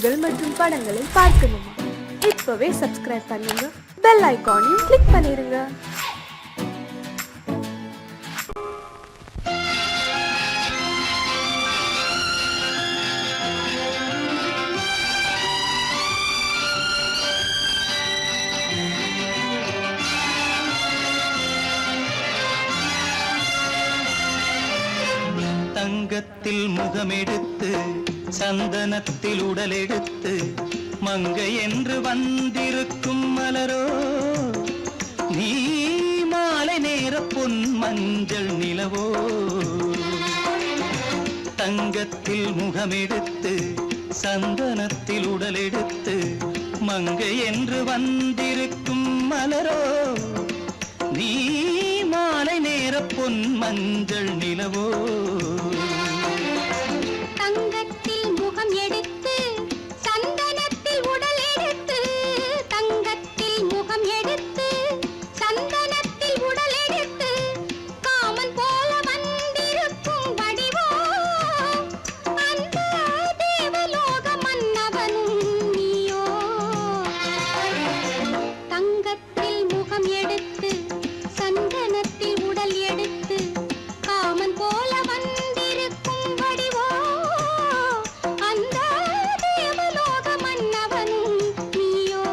பாடல்கள் மற்றும் படங்களை பார்க்கணுமா? இப்பவே சப்ஸ்கிரைப் பண்ணுங்க, பெல் ஐகானையும் கிளிக் பண்ணிருங்க. தங்கத்தில் முகமெடுத்து சந்தனத்தில் உடலெடுத்து மங்கை என்று வந்திருக்கும் மலரோ, நீ மாலை நேர பொன் மஞ்சள் நிலவோ. தங்கத்தில் முகமெடுத்து சந்தனத்தில் உடலெடுத்து மங்கை என்று வந்திருக்கும் மலரோ, நீ மாலை நேர பொன் மஞ்சள் நிலவோ. தங்கத்தில் முகம் எடுத்து சந்தனத்தில் உடல் எடுத்து, தங்கத்தில் முகம் எடுத்து சந்தனத்தில் உடல் எடுத்து காமன் போல வந்திருக்கும் வடிவோ, அந்த தேவலோக மன்னவனும் நீயோ. தங்கத்தில் முகம் எடுத்து சந்தனத்தில் உடல் எடுத்து காமன் போல வந்திருக்கும் வடிவோ, அந்த தேவலோக மன்னவனும் நீயோ.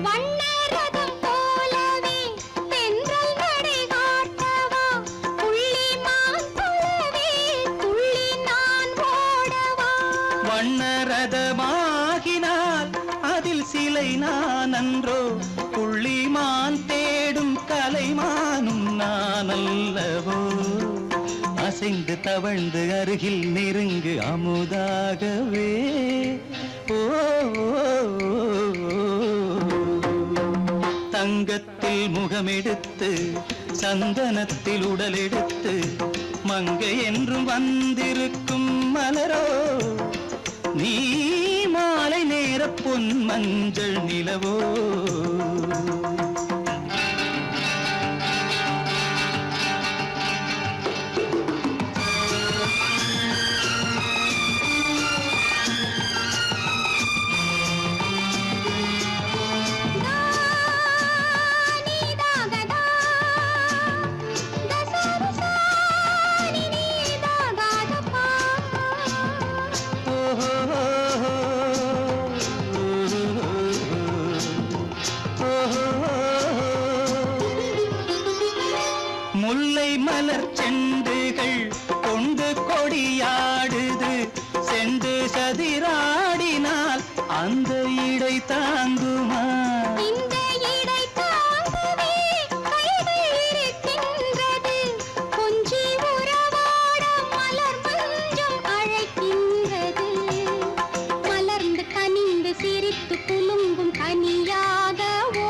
வண்ணரதம் போலவே தென்றல் நடை காட்டவா, புள்ளிமான் போலவே துள்ளி நான் ஓடவா. வண்ணரதமாகினால் அதில் சிலை நான் அன்றோ, புள்ளிமான் தேடும் கலைமானும் நான் அல்லவோ. அசைந்து தவழ்ந்து அருகில் நெருங்கு அமுதாகவே. ஓ, தங்கத்தில் முகமெடுத்து சந்தனத்தில் உடலெடுத்து மங்கை என்றும் வந்திருக்கும் மலரோ, நீ மாலை நேர பொன் மஞ்சள் நிலவோ. முல்லை மலர் செண்டுகள் கொண்டு கொடியாடுது, செண்டு சதிராடினால் அந்த இடை தாங்குமா? இந்த இடை தாங்கவே கைகள் இருக்கின்றது, கொஞ்சி உறவாட மலர் மஞ்சம் அழைக்கின்றது. மலர்ந்து கனிந்து சிரித்து குலுங்கும் கனியாகவோ.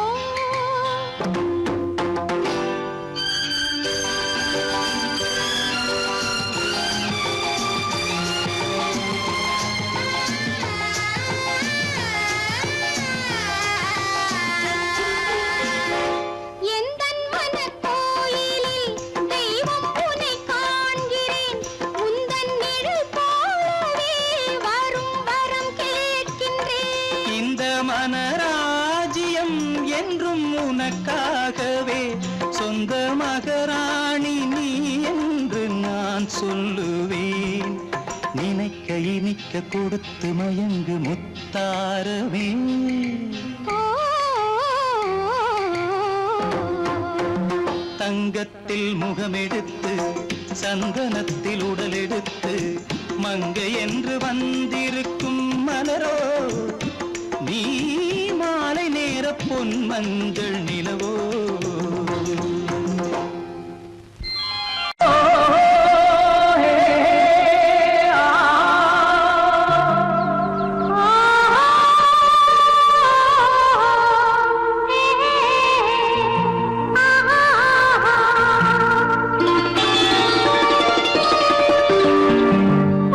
எந்தன் மனக்கோயிலில் தெய்வம் உன்னை காண்கிறேன், உந்தன் நிழல் போலவே வரும் வரம் கேட்கின்றேன். இந்த மனராஜ்யம் என்றும் உனக்காகவே, சொந்த மகராணி நீ என்று நான் சொல்லுவேன். நினைக்க இனிக்க கொடுத்து மயங்கு முத்தாரவே. தங்கத்தில் முகமெடுத்து சந்தனத்தில் உடலெடுத்து மங்கை என்று வந்திருக்கும் மலரோ, நீ மாலை நேர பொன் மஞ்சள் நிலவோ.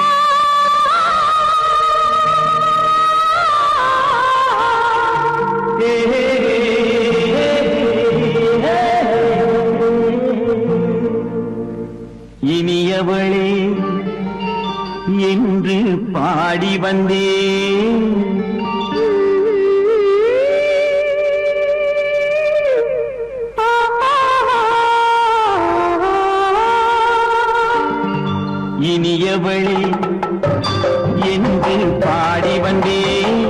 ஆ என்று பாடி வந்தேன். இனியவளே என்று பாடி வந்தேன்.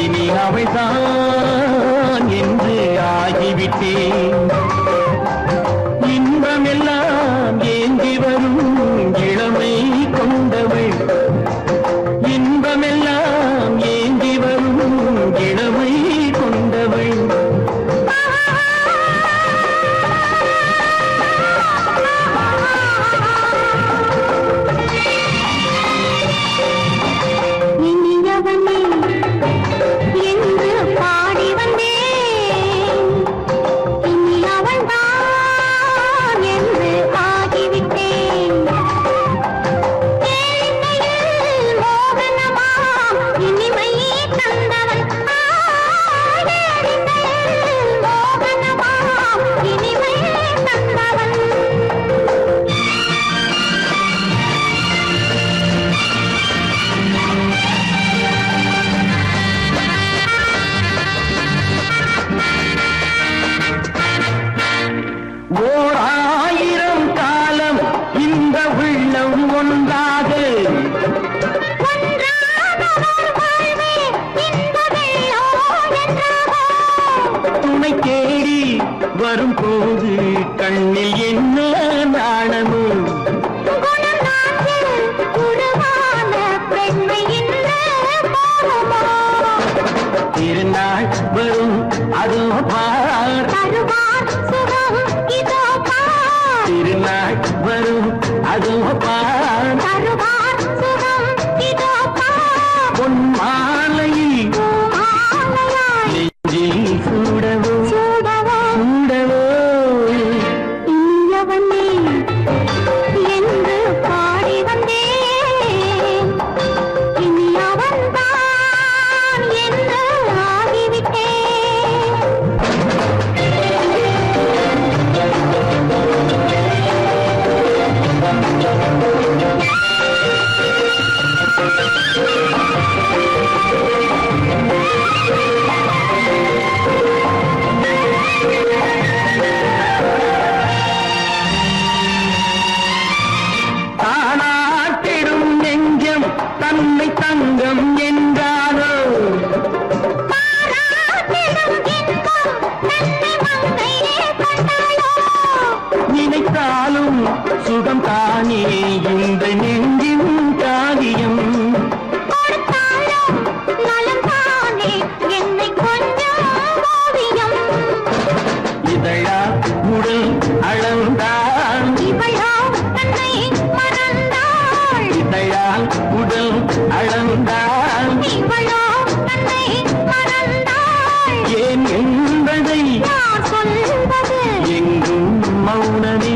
இனி அவள்தான் என்று ஆகிவிட்டேன். இன்பமெல்லாம் ஏந்தி வரும் இளமை கொண்டவள். இன்பமெல்லாம் ஏந்தி வரும் இளமை கொண்டவள். இனியவனே என்று பாடி வந்தேன். இனி அவள்தான் என்று ஆகிவிட்டேன். கேளிக்கையில் மோகனமாம் இனிமை தந்தவன். கேளிக்கையில் மோகனமாம் இனிமை தந்தவன். ஓர் ஆயிரம் காலம் இந்த உள்ளம் ஒன்றாக துணை தேடி வரும்போது கண்ணில் என்ன நாணமோ. திருநாள் வரும் அதோ பார். திருநாள் வரும் அதோ பார். பொன் மாலையில் நெஞ்சில் சூடவோ சூடவோ. இனியவனே என்று பாடி வந்தேன். இனி அவன்தான் என்று ஆகிவிட்டேன். தானாட்டிடும் நெஞ்சம் தன்னை தங்கம் என்றாரோ. நினைத்தாலும் சுகம் தானே இந்த நெஞ்சின் காரியம். இதழா உடல் அளந்தாள். இதழால் உடல் அளந்தாள். ஏன் என்பதை எங்கும் மௌனமே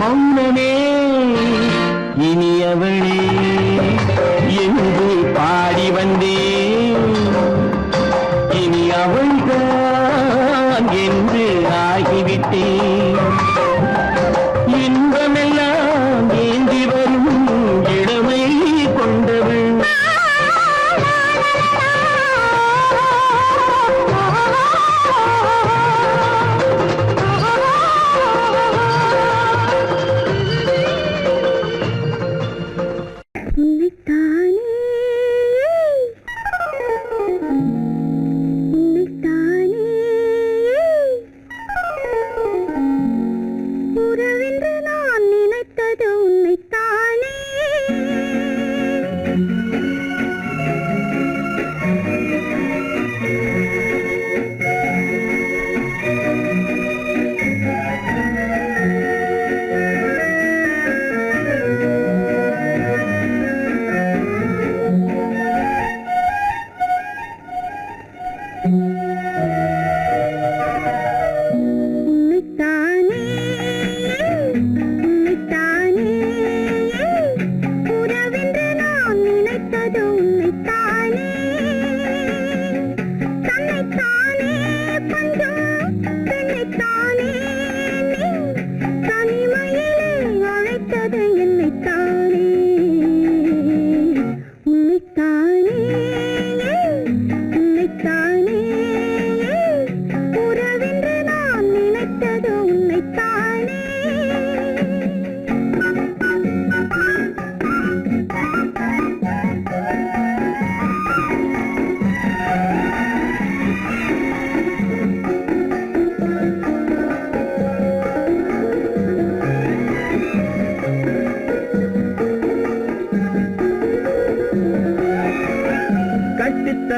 மௌனமே. இனியவளே என்று பாடி வந்தேன். இனி அவள்தான் என்று ஆகிவிட்டேன். இன்பமெல்லாம் ஏந்தி வரும் இளமை கொண்டவள்.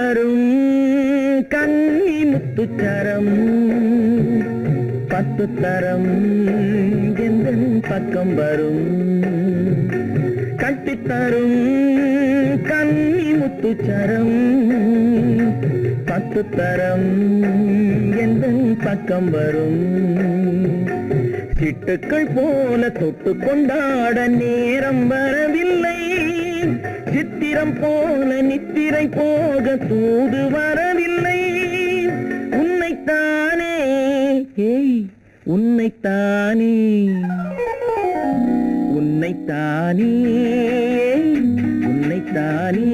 தரும் கன்னி முத்துச்சரம் 10 தரம் எந்தன் பக்கம் வரும் கட்டித்தரும் கன்னி முத்துச்சரம் 10 தரம் எந்தன் பக்கம் வரும் சிட்டுக்கள் போல தொட்டு கொண்டாட நேரம் வரவில்லை சித்திரம் போல நித்திரை போக தூது வரவில்லை உன்னைத்தானே ஏய் உன்னைத்தானே உன்னைத்தானே உன்னைத்தானே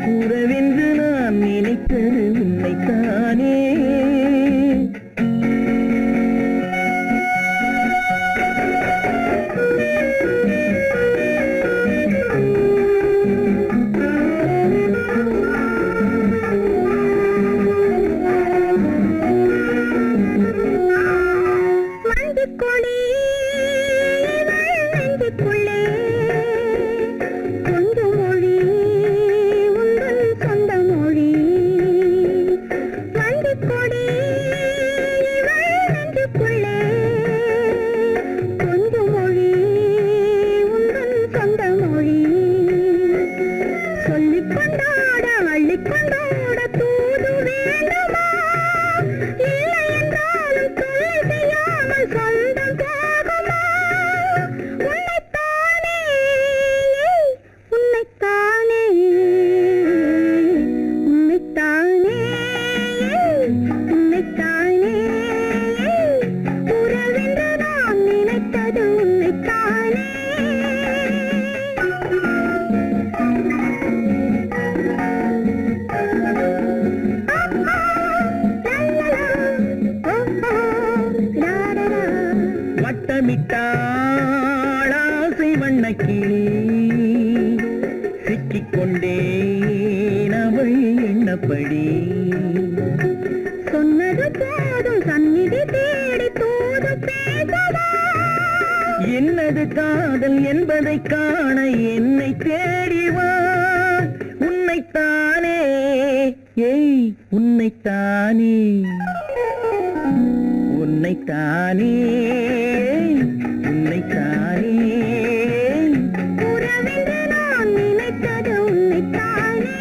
கூறவென்று நான் நினைத்தது உன்னைத்தானே வட்டமிட்டாளாசை வண்ணக்கிளி சிக்கிக்கொண்டேன் அவள் எண்ணப்படி சொன்னது போதும் சந்நிதி தேடி தூது பேசவா என்னது காதல் என்பதை காண என்னை தேடிவா உன்னைத்தானே ஏய் உன்னைத்தானே உன்னைத்தானே உன்னைத்தானே உறவென்று நான் நினைத்தது உன்னைத்தானே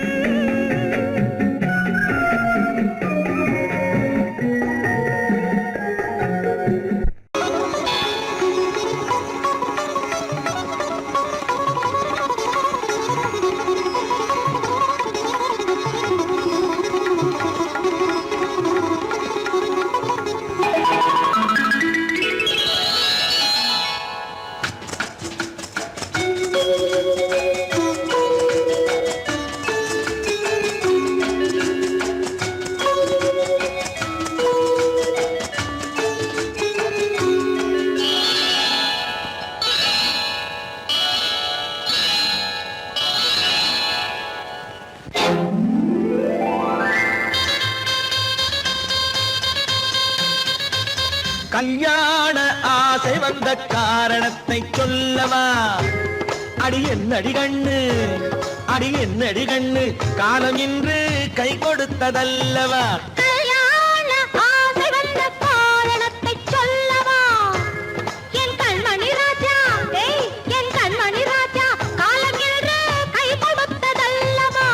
கல்யாண ஆசை வந்த காரணத்தை சொல்லவா அடி என்னடி கண்ணு அடி என்னடி கண்ணு காலம் இன்று கை கொடுத்ததல்லவா கல்யாண ஆசை வந்த காரணத்தை சொல்லவா என் கண்மணி ராஜா என் கண்மணி ராஜா காலம் என்று கை கொடுத்ததல்லவா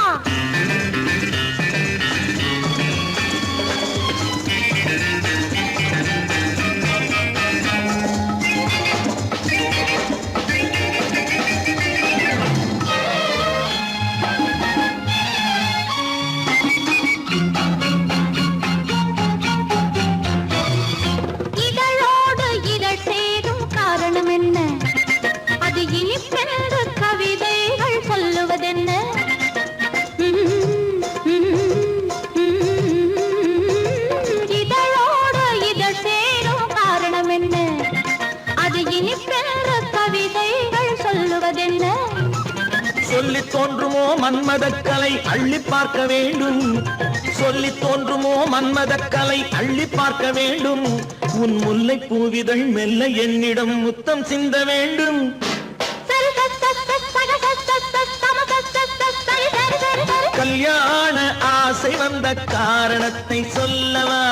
இதழோடு இதழ் சேரும் காரணம் என்ன அது இனிப்பென்று கவிதைகள் சொல்லுவதென்ன இதழோடு இதழ் சேரும் காரணம் என்ன அது இனிப்பென்று கவிதைகள் சொல்லுவதென்ன சொல்லி தோன்றுமோ மன்மதக்கலை அள்ளி பார்க்க வேண்டும் சொல்லி தோன்றுமோ மன்மதக்கலை அள்ளி பார்க்க வேண்டும் உன் முல்லை பூவிதழ் மெல்ல என்னிடம் முத்தம் சிந்த வேண்டும் கல்யாண வந்த காரணத்தை சொல்லவா?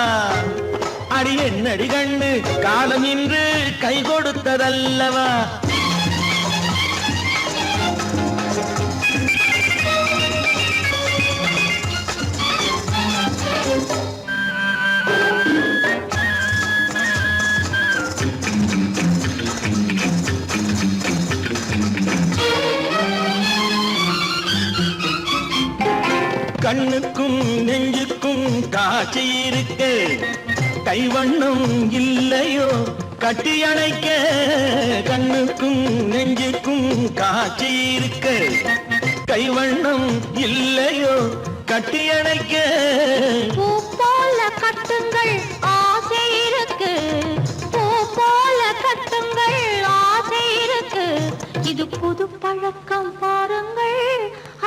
அடி என்னடி கண்ணு காலம் இன்று கை கொடுத்ததல்லவா? கண்ணுக்கும் நெஞ்சுக்கும் காட்சி இருக்கு, கைவண்ணம் இல்லையோ கட்டி அணைக்க? கண்ணுக்கும் நெஞ்சுக்கும் காட்சி இருக்கு, கைவண்ணம் இல்லையோ கட்டி அணைக்க? பூ போல கட்டுங்கள் ஆசை இருக்கு, பூ போல கட்டுங்கள் ஆசை இருக்கு. இது புது பழக்கம் பாருங்கள்,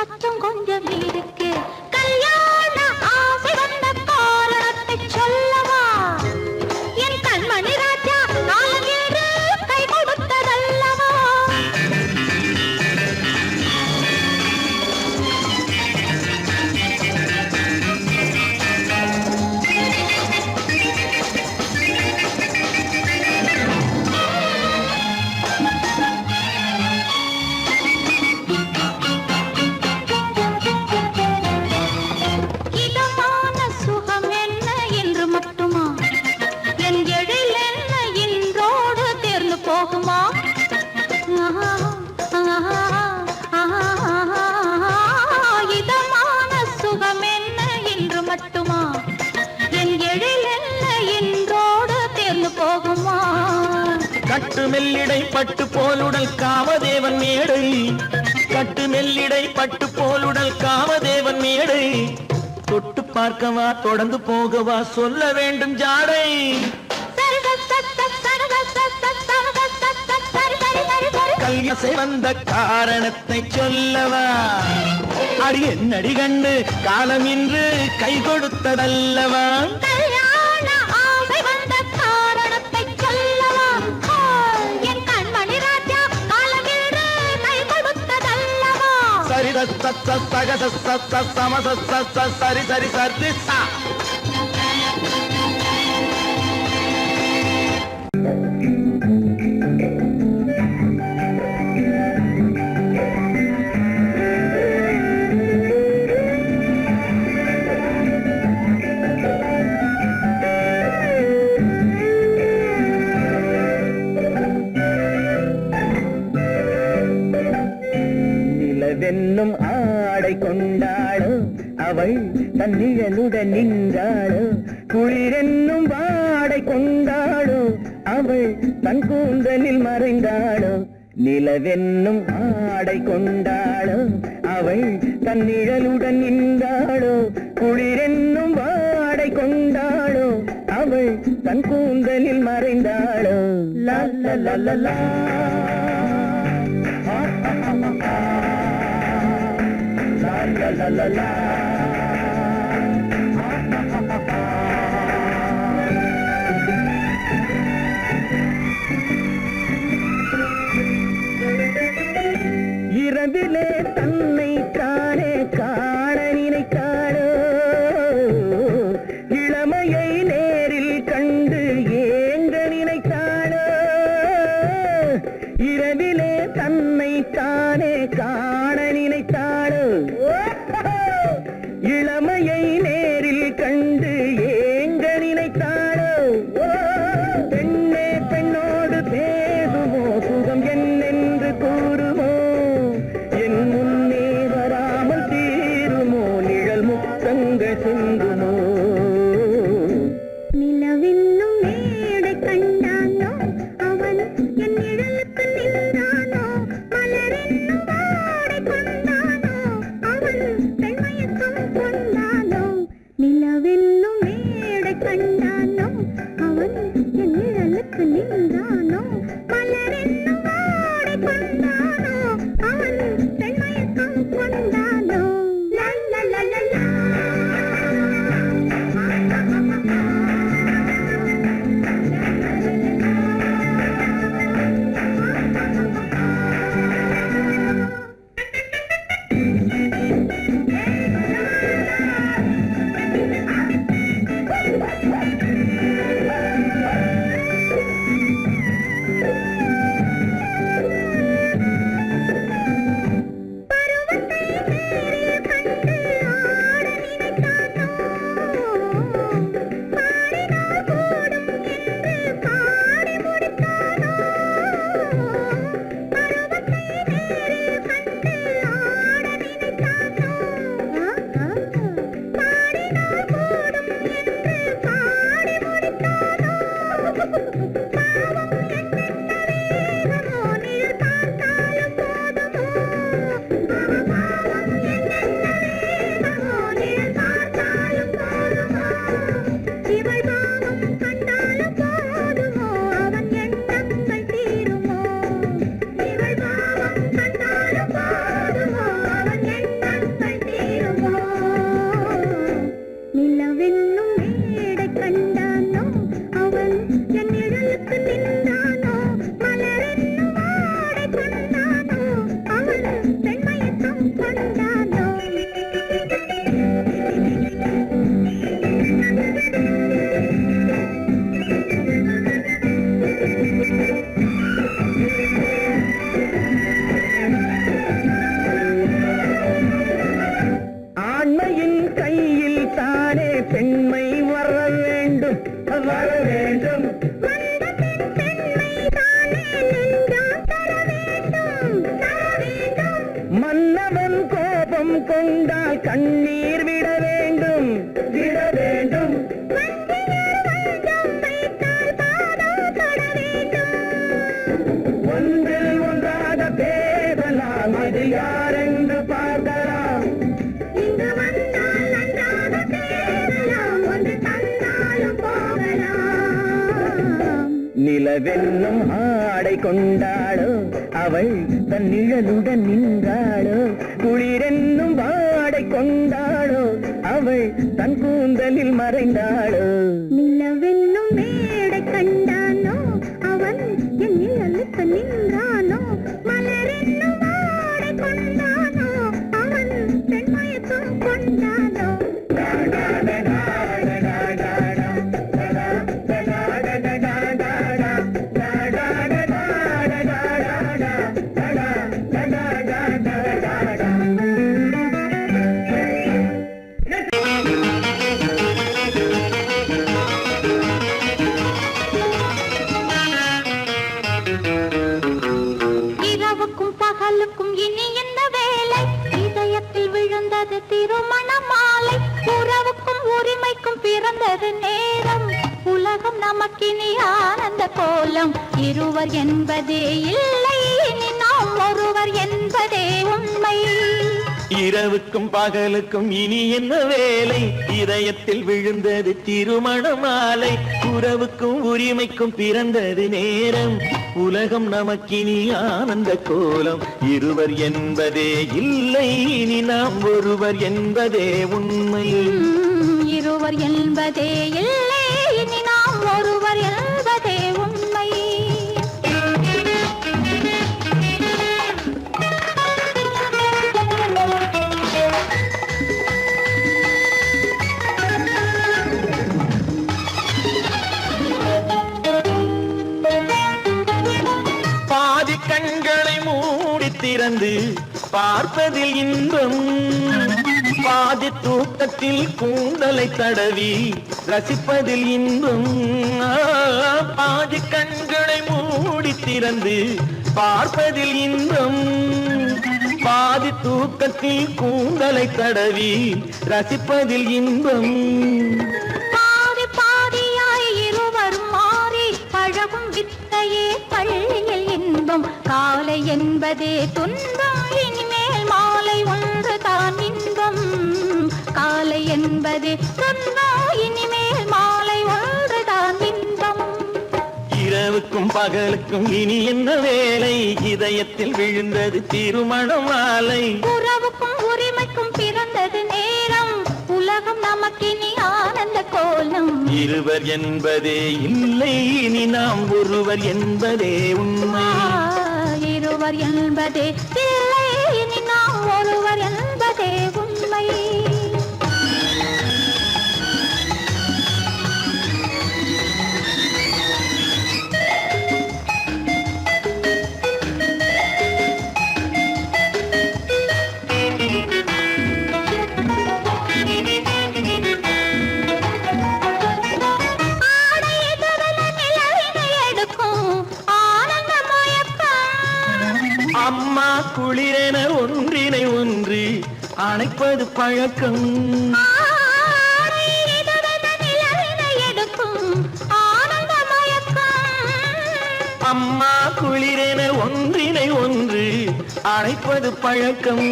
அச்சம் கொஞ்சம் இருக்கு. கல்யாண ஆசை வந்த காரணத்தை சொல்லவா? என் கண்மணி ராஜா நாளேறு கை கொடுத்ததல்லவா? கட்டு மெல்லிடை பட்டு போலுடல் காமதேவன் மேடை, கட்டு மெல்லிடை பட்டு போலுடல் காமதேவன் மேடை. தொட்டு பார்க்கவா தொடர்ந்து போகவா சொல்ல வேண்டும் ஜாடை? கல்யாசை வந்த காரணத்தை சொல்லவா? அடி என்னடி கண்டு காலம் இன்று கை கொடுத்ததல்லவா? சரி சரி சரி சரி சா. நிலவென்னும் ஆடை கொண்டாளோ அவள் தன்னிழலுடன் நின்றாளோ, குளிரென்னும் வாடை கொண்டாளோ அவள் தன் கூந்தலில் மறைந்தாளோ. நிலவென்னும் ஆடை கொண்டாளோ அவள் தன்னிழலுடன் நின்றாளோ, குளிரென்னும் வாடை கொண்டாளோ அவள் தன் கூந்தலில் மறைந்தாளோ. லா லா லா லா லா. La la la la. இரவிலே தன்னை காணே காண நினைத்தாளோ, இளமையை நேரில் கண்டு ஏங்க நினைத்தாளோ. இரவிலே தன்னை தானே காண நினைத்தாளோ, இளமையை நேரில் கண்டு ஏங்க நினைத்தாளோ. பெண்ணே பெண்ணோடு பேசுமோ, சுகம் என்னென்று கூறுமோ, என் முன்னே வராமல் தீருமோ, நிழல் முத்தங்கள் சிந்துமோ. நிலவென்னும் மேடை கண்டானோ அவன் என் நிழலுக்கு நின்றானோ, மலரென்னும் வாடை கொண்டானோ அவன் பெண்மயக்கம் கொண்டானோ. நிலவென்னும் மேடை கண்டானோ அவன் என் நிழலுக்கு நின்றானோ, மலரென்னும் வாடை கொண்டானோ அவன் பெண்மயக்கம் கொண்டானோ. லா லா லா லா லா. உள்ளம் கொண்டால் கண்ணீர் விட வேண்டும் விட வேண்டும். ஒன்றில் ஒன்றாக பேசலாம், அது யாரென்று பார்க்கலாம். இங்கு வந்தால் நன்றாக பேசலாம், ஒன்று தந்தாலும் போகலாம். நிலவென்னும் ஆடை கொண்டாளோ, அவள் தன் நிழலுடன் நின்றாளோ. குளிரென்னும் வாடை கொண்டாளோ, அவள் தன் கூந்தலில் மறைந்தாளோ. நிலவென்னும் மேடை கண்டானோ, அவன் என் நிழலுக்கு நின்றானோ. மலரென்னும் ஆடை கொண்டானோ, அவன் பெண்மயக்கம் கொண்டானோ. இரவுக்கும் பகலுக்கும் இனி என்ன வேலை? இதயத்தில் விழுந்தது திருமண மாலை. உறவுக்கும் உரிமைக்கும் பிறந்தது நேரம். உலகம் நமக்கினி ஆனந்த கோலம். இருவர் என்பதே இல்லை, இனி நாம் ஒருவர் என்பதே உண்மை. இரவுக்கும் பகலுக்கும் இனி என்ன வேலை? இதயத்தில் விழுந்தது திருமண மாலை. உறவுக்கும் உரிமைக்கும் பிறந்தது நேரம். உலகம் நமக்கினி ஆனந்த கோலம். இருவர் என்பதே இல்லை, இனி நாம் ஒருவர் என்பதே உண்மை. இருவர் என்பதே இல்லை, இனி நாம் ஒருவர் என்பதே உண்மை. பாதி கண்களை மூடி திறந்து பார்ப்பதில் இன்பம். பாதி தூக்கத்தில் கூந்தலை தடவி ரசிப்பதில் இன்பம். பாதி கண்களை மூடி திறந்து பார்ப்பதில் இன்பம். பாதி தூக்கத்தில் கூந்தலை தடவி ரசிப்பதில் இன்பம். பாதி பாதியாய் இருவரும் மாறி பழகும் வித்தையே பள்ளியில் இன்பம். காலை என்பதே துன்பம், இனிமேல் மாலை ஒன்று தான் இன்பம். காலை என்பதே துன்பம், இனிமேல் மாலை ஒன்று தான் இன்பம். இரவுக்கும் பகலுக்கும் இனி என்ன வேலை? இதயத்தில் விழுந்தது திருமண மாலை. உறவுக்கும் உரிமைக்கும் பிறந்தது நேரம். உலகம் நமக்கினி ஆனந்த கோலம். இருவர் என்பதே இல்லை, இனி நாம் ஒருவர் என்பதே உண்மை. இருவர் என்பதே இல்லை, இனி நாம் ஒருவர் என்பதே உண்மை. அம்மா குளிரென ஒன்றினை ஒன்று அணைப்பது பழக்கம். அம்மா குளிரென ஒன்றினை ஒன்று அணைப்பது பழக்கம்.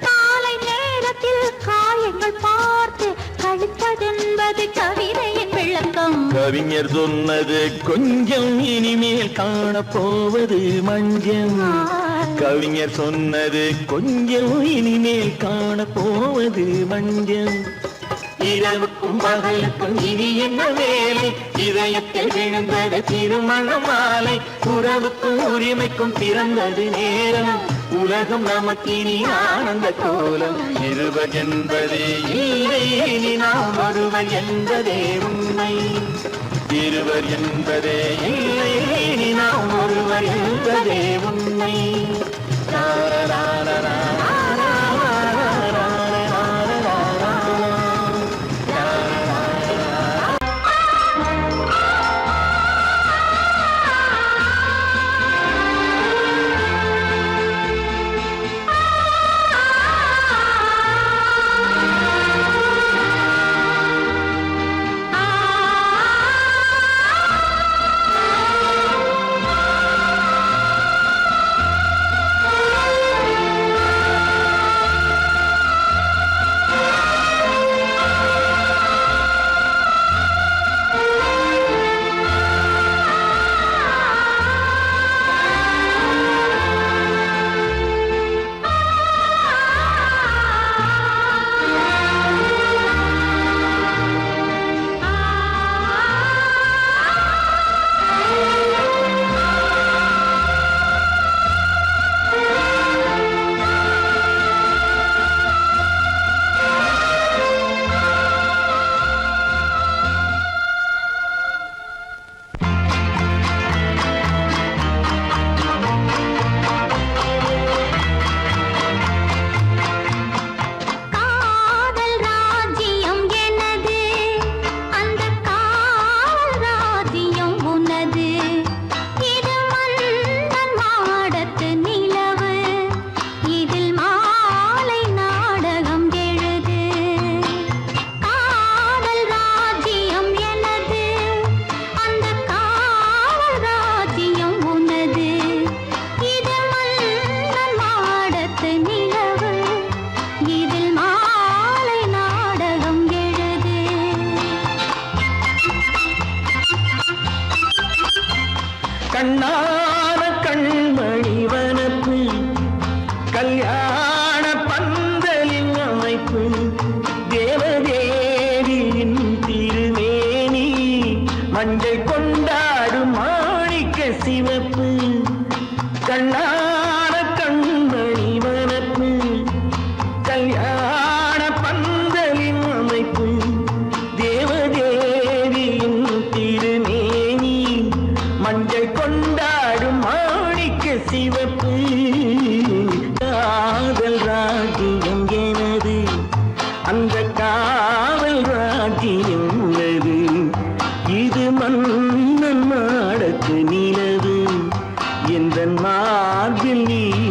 காலை நேரத்தில் காயங்கள் பார்த்து கழிப்பதென்பது கவிதையின் விளக்கம். கவிஞர் சொன்னது கொஞ்சம், இனிமேல் காணப்போவது மஞ்சம். கவிஞர் சொன்னது கொஞ்சம், இனிமேல் காணப்போவது மஞ்சம். இரவுக்கும் பகலுக்கும் இனி என்ன வேலை? இதயத்தில் விழுந்தது திருமண மாலை. உறவுக்கும் உரிமைக்கும் பிறந்தது நேரம். உலகம் நமக்கினி ஆனந்த கோலம். இருவர் என்பதே இல்லை, இனி நாம் ஒருவர் என்பதே உண்மை. இருவர் என்பதே இல்லை, இனி நாம் ஒருவர் என்பதே உண்மை.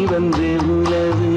வந்து உலவு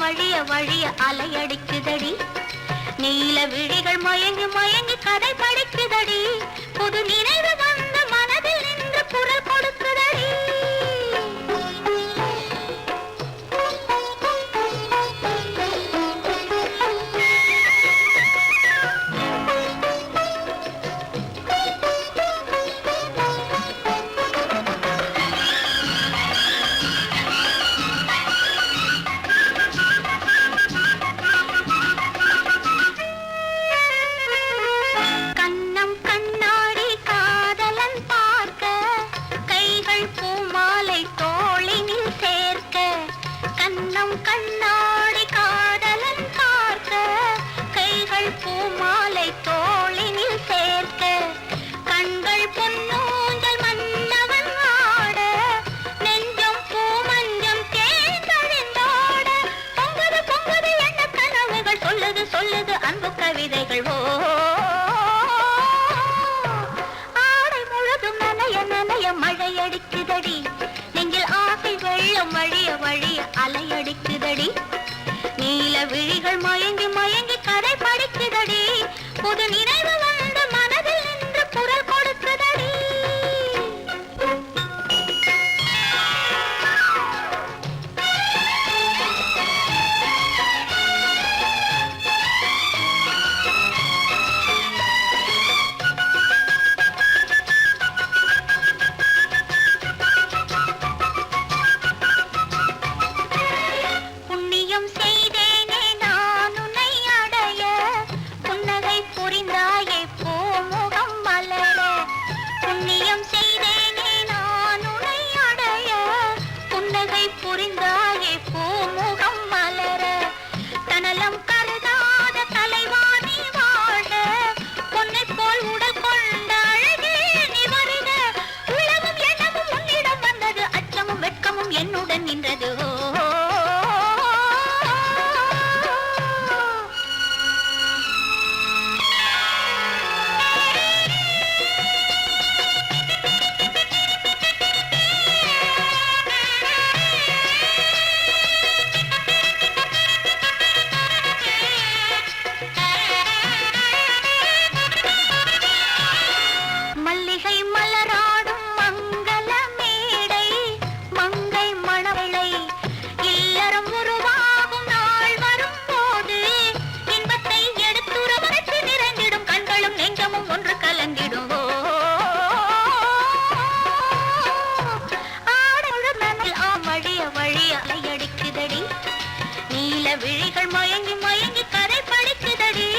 வழிய வழிய அலையடிக்குதடி, நீல விழிகள் மயங்கி மயங்கி கதை படிக்குதடி, புது நினைவு வந்த மனதில் நின்று குரல் கொடுக்குதடி. விழிகள் மயங்கி மயங்கி கதை படிக்குதடி புது நினைவு வந்த மனதில் நின்று குரல் கொடுக்குதடி புண்ணியம் செய்தேனே நான் உன்னை அடைய புன்னகை புரிந்தாயே பூமுகம் மலர புண்ணியம் செய்தேனே நான் உன்னை அடைய புன்னகை புரிந்தாயே பூமுகம் மலர தனலம் கருதாத தலைவாணி வாழ பொன்னை போல் உடல் கொண்ட அழகே நீ வருக உளமும் எண்ணமும் உன்னிடம் வந்தது அச்சமும் வெட்கமும் என்னுடன் நின்றது மல்லிகை மலராடும் மங்கள மேடை மங்கை மணவளை இல்லறம் உருவாகும் நாள் வரும் போது இன்பத்தை எடுத்துறவரைத்து நிறைந்திடும் கண்களும் நெஞ்சமும் ஒன்று கலந்திடும் ஆடல் வழிய வழிய அலையடிக்குதடி நீல விழிகள் மயங்கி மயங்கி கதை படிக்குதடி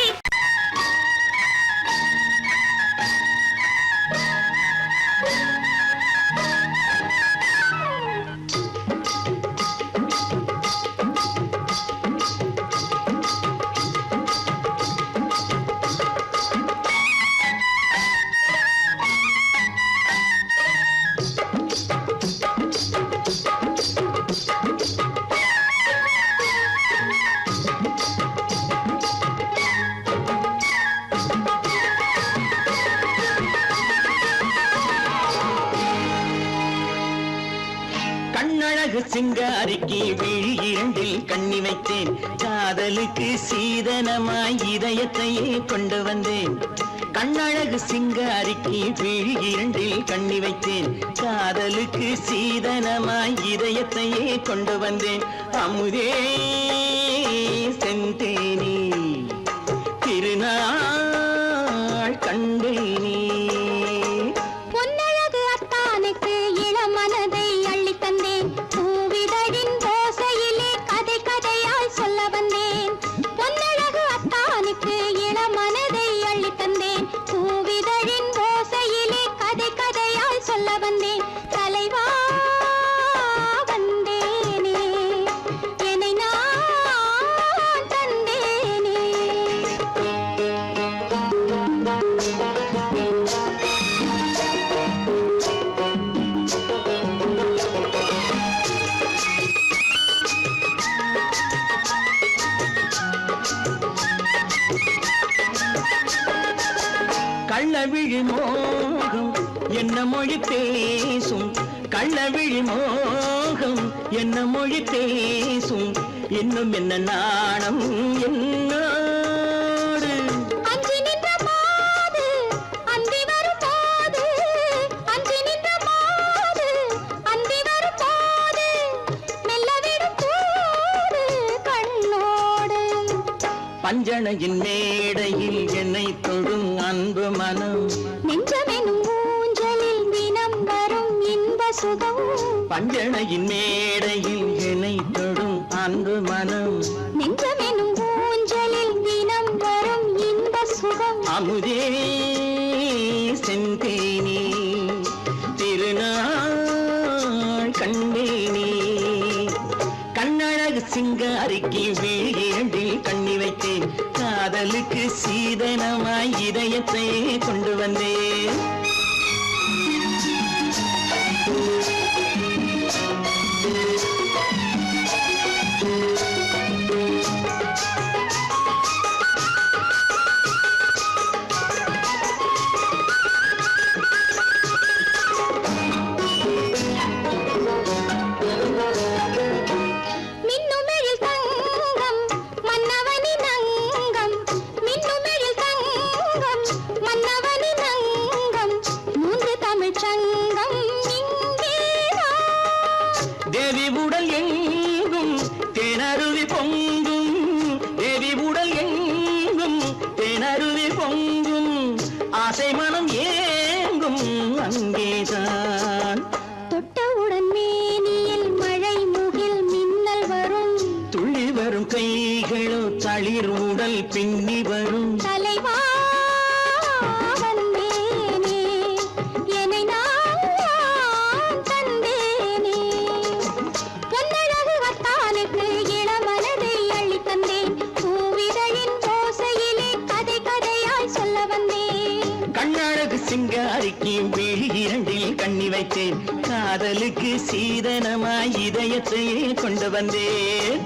கண்ணழகு சிங்காரிக்கு விழி இரண்டில் கண்ணி வைத்தேன் காதலுக்கு சீதனமாய் இதயத்தையே கொண்டு வந்தேன் கண்ணழகு சிங்காரிக்கு விழி இரண்டில் கண்ணி வைத்தேன் காதலுக்கு சீதனமாய் இதயத்தையே கொண்டு வந்தேன் அமுதே செந்தேனே திருநாள் கண்டேனே பொன்னழகு அத்தானுக்கு இளமனதை அள்ளி தந்தேன் பூவிதழின் ஓசையிலே கதை கதையாய் சொல்ல வந்தேன் பொன்னழகு அத்தானுக்கு இளமனதை அள்ளி தந்தேன் பூவிதழின் ஓசையிலே கதை கதையாய் சொல்ல வந்தேன் தலைவா வந்தேனே என்னை நான் தந்தேனே கள்ளவிழி மோகம் என்ன மொழி பேசும் கள்ளவிழி மோகம் என்ன மொழி பேசும் இன்னும் என்ன நாணம் என்னோடு அஞ்சி நின்ற மாது அந்தி வரும் போது அஞ்சி நின்ற மாது அந்தி வரும் போது மெல்ல விடும் போது கண்ணோடு பஞ்சணையின் மேடையில் என்னை தொடும் அன்பு மனம் நெஞ்சமெனும் ஊஞ்சலில் தினம் வரும் இன்ப சுகம் பஞ்சணையின் மேடையில் என்னை தொடும் அன்பு மனம் நெஞ்சமெனும் ஊஞ்சலில் தினம் வரும் இன்ப சுகம் அமுதே செந்தேனே திருநாள் கண்டேனே கண்ணழகு சிங்காரிக்கு வீழில் கண்ணி வைத்தேன் காதலுக்கு சீதனமாய் இதயத்தை கொண்டு வந்தேன் மின்னுமெழில் தங்கம் மன்னவன் ஆசை மனம் ஏங்கும் அங்கேதான். தொட்டவுடன் மேனியில் மழை முகில் மின்னல் வரும், துள்ளி வரும் கைகளோ தளிர் உடல் பின்னி வரும். தலைவா வந்தேனே, என்னை நான் தந்தேனே, பொன்னழகு வத்தானுக்கு இளமனதை அள்ளி தந்தேன், பூவிதழின் ஓசையிலே கதை கதையாய் சொல்ல வந்தேன். கண்ணழகு சிங்காரிக்கு விழி இரண்டில் கண்ணி வைத்தேன், காதலுக்கு சீதனமாய் இதயத்தையே கொண்டு வந்தேன்.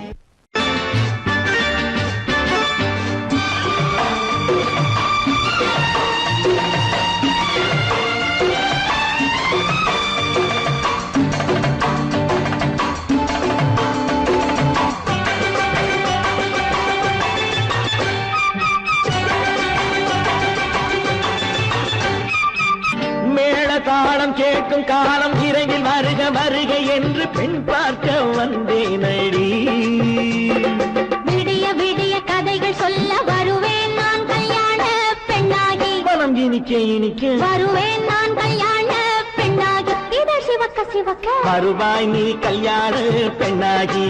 தாளம் கேட்கும் காலம் விரைவில் வருக வருக என்று பெண் பார்க்க வந்தேனடி. விடிய விடிய கதைகள் சொல்ல வருவேன் நான் கல்யாண பெண்ணாகி, மனம் இனிக்க இனிக்க வருவேன் நான் கல்யாண பெண்ணாகி, இதழ் சிவக்க சிவக்க வருவாய் நீ கல்யாண பெண்ணாகி.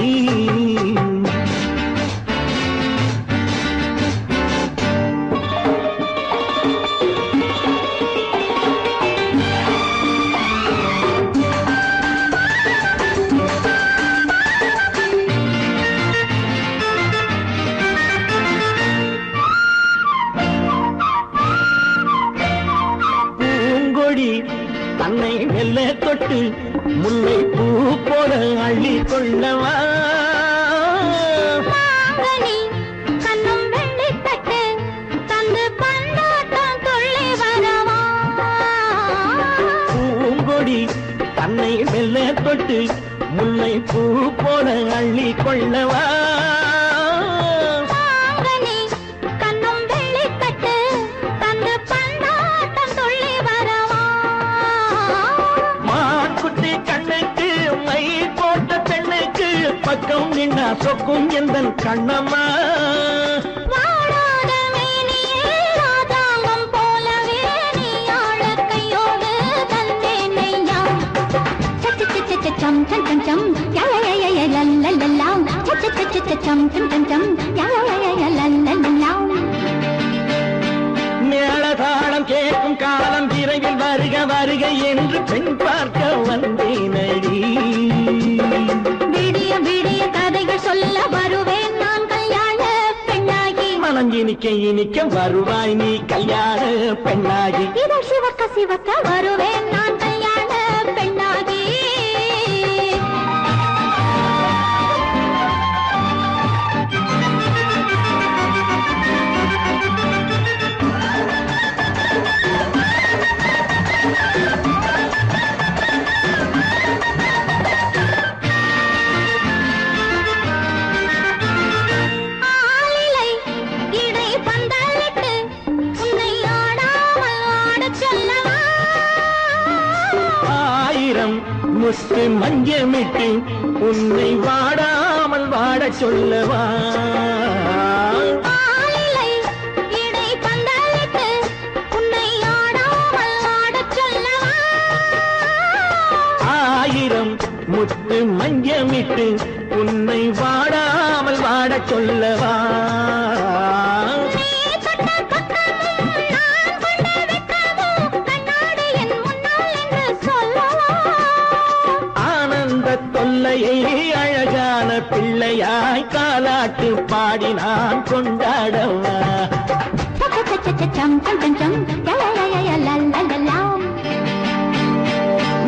தன்னை மெல்ல தொட்டு முல்லை பூ போல அள்ளி கொள்ளவா, கண்ணும் வெள்ளி தட்டு தந்து பந்தாட்டம் துள்ளி வரவா, பூங்கொடி தன்னை மெல்ல தொட்டு முல்லை பூ போல அள்ளி கொள்ளவா, பக்கம் நின்னா சொக்கும் எந்தன் கண்ணம்மா, வாடாத மேனியே ராதாங்கம் போலவே நீ ஆழக்கையோடு தந்தேன் நெய்யா, சச்ச சச்ச சச்சம் சம் சம் சம் யய லல்லல்லாம், சச்ச சச்ச சச்சம் சம் சம் சம் யய லல்லல்லாம். மேளதாளம் கேட்கும் காலம் விரைவில் வருக வருக என்று பெண் பார்க்க வந்தேனடி. விடிய விடிய கதைகள் சொல்ல வருவேன் நான் கல்யாண பெண்ணாகி, மனம் இனிக்க இனிக்க வருவாய் நீ கல்யாண பெண்ணாகி. இதழ் சிவக்க சிவக்க வருவேன் நான் கல்யாண பெண்ணாகி. முத்து மஞ்சமிட்டு உன்னை வாடாமல் வாடச் சொல்லவா, ஆயிரம் முத்து மஞ்சமிட்டு உன்னை வாடாமல் வாடச் சொல்லவா, தொல்லையை அழகான பிள்ளையாய் காலாட்டு பாடி நான் கொண்டாடவா,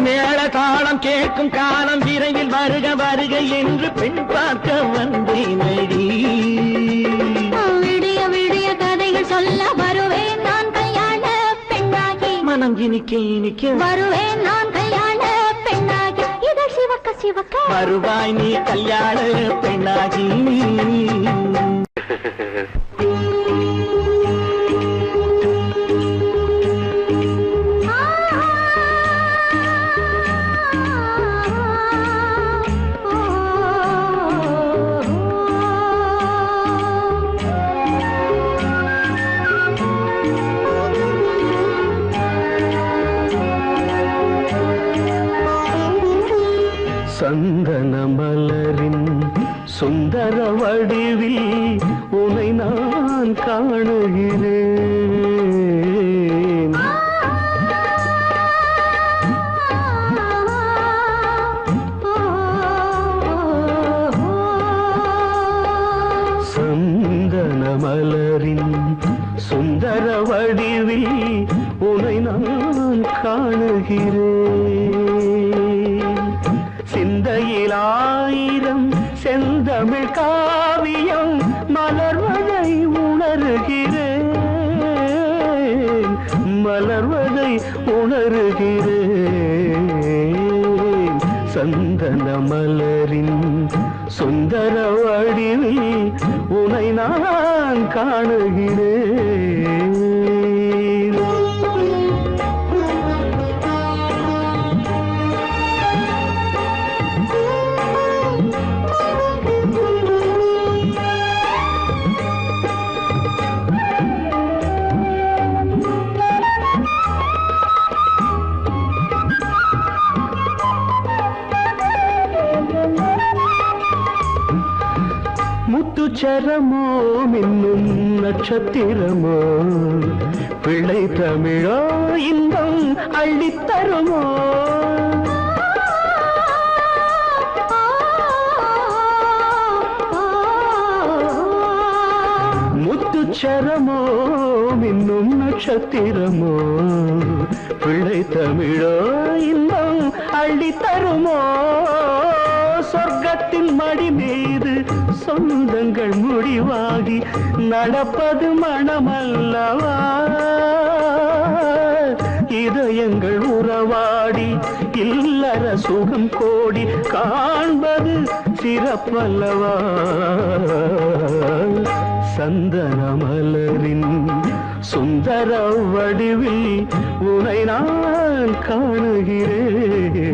மேள தாளம் கேட்கும் காலம் விரைவில் வருக வருக என்று பெண் பார்க்க வந்தேனடி. விடிய விடிய கதைகள் சொல்ல வருவேன் நான் கல்யாண பெண்ணாகி, மனம் இனிக்க இனிக்க வருவேன் நான் கல்யாண பெண்ணாகி, இதழ் சிவக்க சிவக்க வருவாய் நீ கல்யாண பெண்ணாகி. சுந்தர வடிவில் உனை நான் காணுகிறேன். சந்தன மலரின் சுந்தர வடிவில் உனை நான் காணுகிறேன். சிந்தையில் ஆயிரம் செந்தமிழ் காவியம் மலர்வதை உணர்கிறேன், மலர்வதை உணர்கிறேன். சந்தன மலரின் சுந்தர வடிவில் உனை நான் காணுகிறேன். முத்துச்சரமோ மின்னும் நட்சத்திரமோ பிள்ளை தமிழோ இன்பம் அள்ளித்தருமோ. முத்துச்சரமோ மின்னும் நட்சத்திரமோ பிள்ளை தமிழோ இன்பம் அள்ளித்தருமோ. சொர்க்கத்தின் மடி மீது சொந்தங்கள் முடிவாகி நடப்பது மனமல்லவா. இதயங்கள் உறவாடி இல்லற சுகம் கோடி காண்பது சிறப்பல்லவா. சந்தன மலரின் சுந்தர வடிவில் உனை நான் காணுகிறேன்.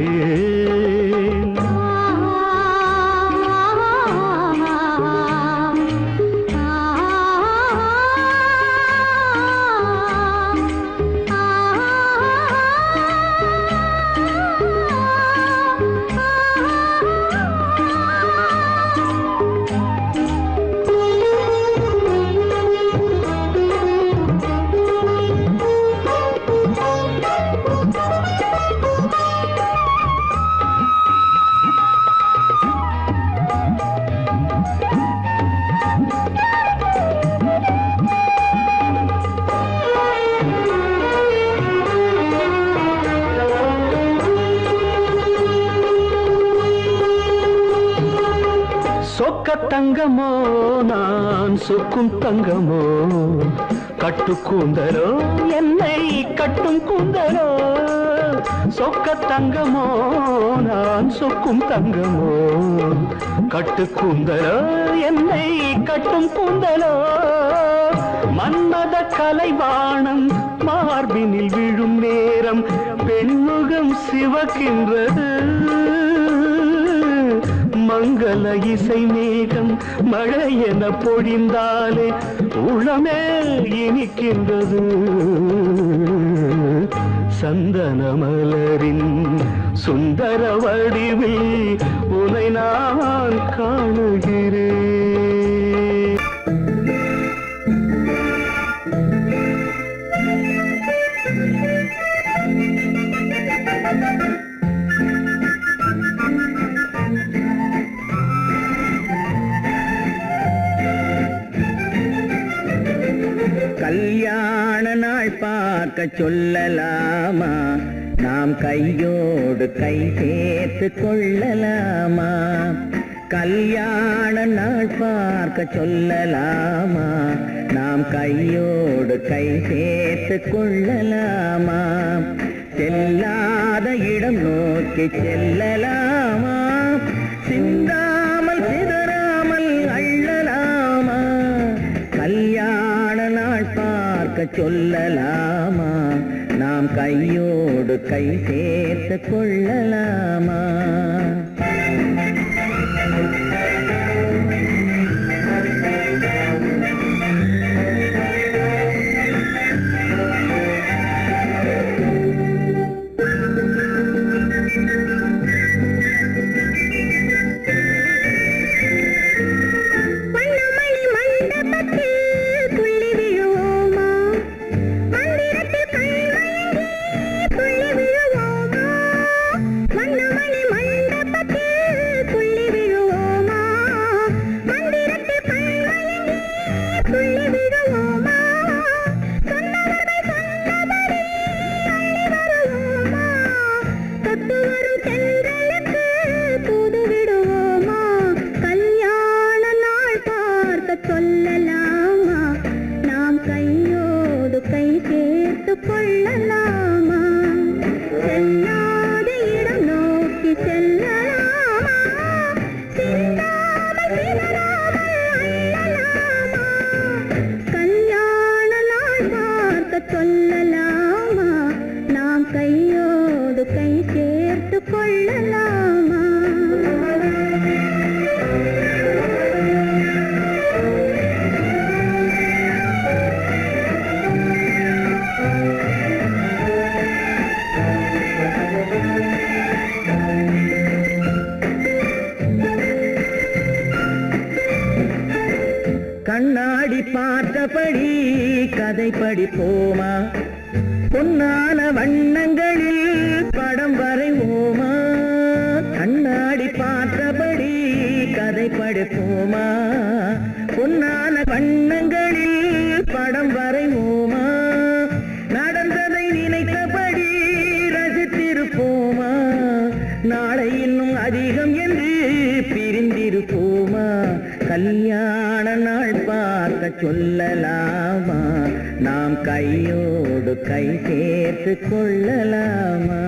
சொக்க தங்கமோ நான் சொக்கும் தங்கமோ கட்டு கூந்தலோ என்னை கட்டும் கூந்தலோ. சொக்க தங்கமோ நான் சொக்கும் தங்கமோ கட்டு கூந்தலோ என்னை கட்டும் கூந்தலோ. மன்மத கலைவாணம் மார்பினில் விழும் நேரம் பெண்முகம் சிவக்கின்றது. மங்கள இசை மேகம் மழை என பொழிந்தாலே உளமே இனிக்கின்றது. சந்தன மலரின் சுந்தர வடிவில் உனை நான் காணுகிறேன். கல்யாண நாள் பார்க்க சொல்லலாமா, நாம் கையோடு கை சேர்த்து கொள்ளலாமா. கல்யாண நாள் பார்க்க சொல்லலாமா, நாம் கையோடு கை சேர்த்து கொள்ளலாமா. செல்லாத இடம் நோக்கி செல்லலாமா, சிந்தாமல் சிதறாமல் அள்ளலாமா. கல்யாண நாள் பார்க்க சொல்லலாமா, நாம் கையோடு கை சேர்த்து கொள்ளலாமா. கொள்ளலாமா செல்லாத இடம் நோக்கி செல்லலாமா சிந்தாமல் சிதறாமல் அள்ளலாமா கல்யாண நாள் பார்க்க சொல்லலாமா நாம் கையோடு கை சேர்த்து கொள்ளலாமா கண்ணாடி பார்த்தபடி கதை படிப்போமா பொன்னான வண்ணங்களில் படம் வரைவோமா கண்ணாடி பார்த்தபடி கதை படிப்போமா பொன்னான வண்ணங்களில் படம் வரைவோமா நடந்ததை நினைத்தபடி ரசித்திருப்போமா நாளை இன்னும் அதிகம் என்று பிரிந்திருப்போமா கல்யாண நாள் பார்க்க சொல்லலாமா நாம் கையோடு கை சேர்த்து கொள்ளலாமா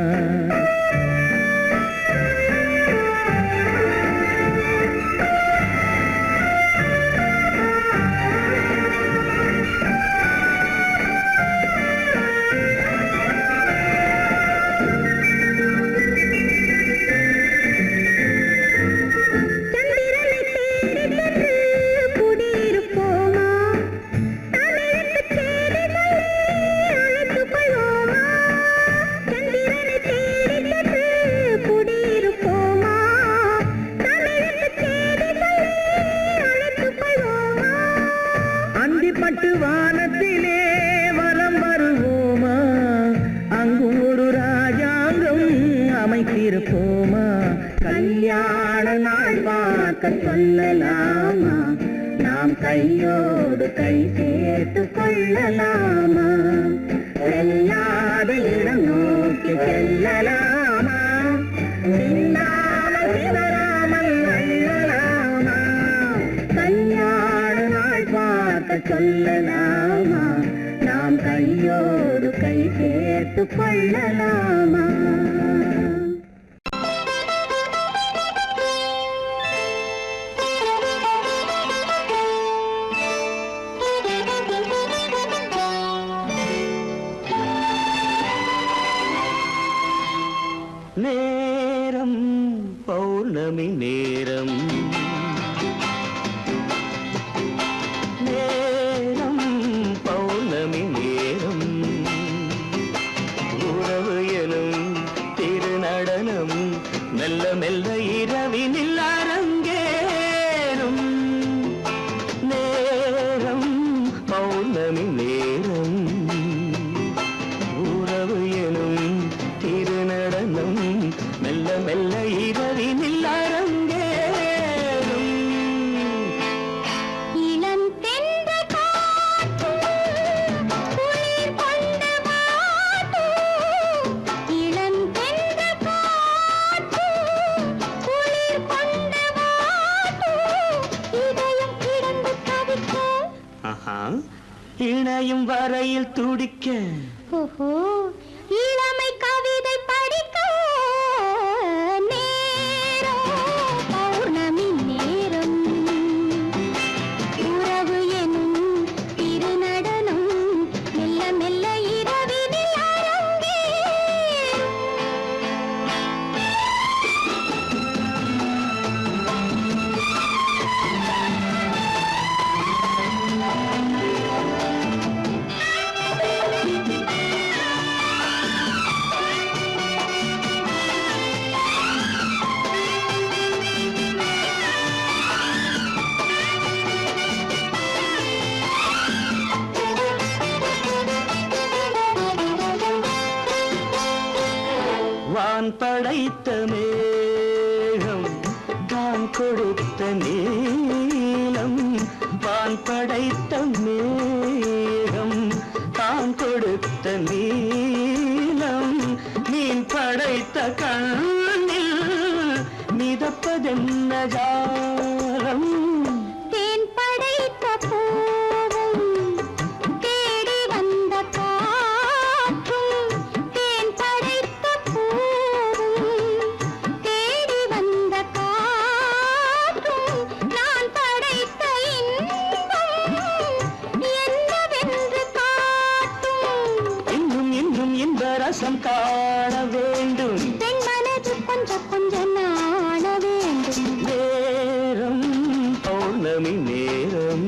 பட்டு வானத்திலே வலம் வருவோமா அங்கும் ஒரு ராஜாங்கம் அமைத்திருப்போமா கல்யாண நாள் பார்க்க சொல்லலாமா நாம் கையோடு கை சேர்த்து கொள்ளலாமா செல்லாத இடம் நோக்கி செல்லலாமா சிந்தாமல் சிதறாமல் அள்ளலாமா கல்யாண நாள் பார்க்க சொல்லலாமா நாம் கையோடு கை சேர்த்து கொள்ளலாமா நேரம் பௌர்ணமி நேரம் நேரம் பௌர்ணமி நேரம் உறவு எனும் திருநடனம் மெல்ல மெல்ல இரவினில் அரங்கேறும் நேரம் பௌர்ணமி நேரம் உறவு எனும் திருநடனம் மெல்ல மெல்ல இரவினில் அரங்கேறும் இளம் தென்றல் காற்று குளிர் கொண்ட வாட்டு இளம் தென்றல் காற்று குளிர் கொண்ட வாட்டு இதயம் கிடந்து தவிக்க இணையும் வரையில் துடிக்க ஓஹோ இளமை கவிதை படிக்க நேரம் பௌர்ணமி நேரம் உறவு எனும் திருநடனம் மெல்ல மெல்ல இரவினில் அரங்கேறும் வான் படைத்த மேகம் தான் கொடுத்த நீலம் வான் படைத்த மேகம் தான் கொடுத்த நீலம் மீன் படைத்த கண்ணில் மிதப்பதென்ன ஜாலம் தேன் படைத்த பூவும் தேடி வந்த காலம் ரசம் காண வேண்டும் பெண் மனது கொஞ்சம் கொஞ்சம் நாண வேண்டும் நேரம் பௌர்ணமி நேரம்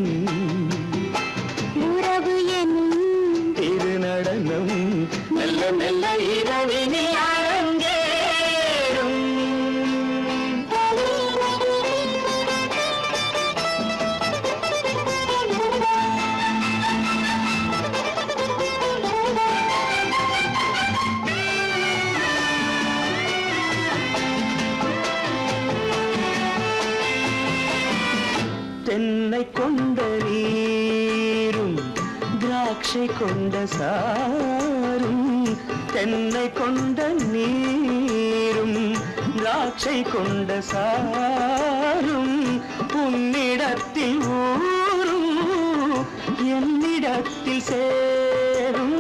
உறவு எனும் திருநடனம் மெல்ல மெல்ல இரவினில் அரங்கேறும் தென்னை கொண்ட நீரும் திராட்சை கொண்ட சாரும் தென்னை கொண்ட நீரும் திராட்சை கொண்ட சாரும் உன்னிடத்தில் ஊரும் என்னிடத்தில் சேரும்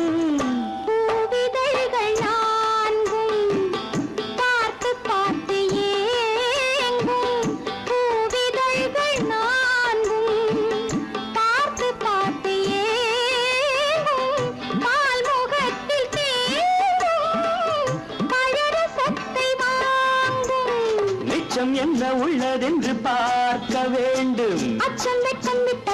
பூவிதழ்கள் நான்கும் பார்த்து பார்த்து ஏங்கும் பூவிதழ்கள் நான்கும் பார்த்து பார்த்து ஏங்கும் பால் முகத்தில் தேங்கும் பழரசத்தை வாங்கும் நிச்சம் என்ன உள்ளதென்று பார்க்க வேண்டும் அச்சம் வெச்சம் விட்ட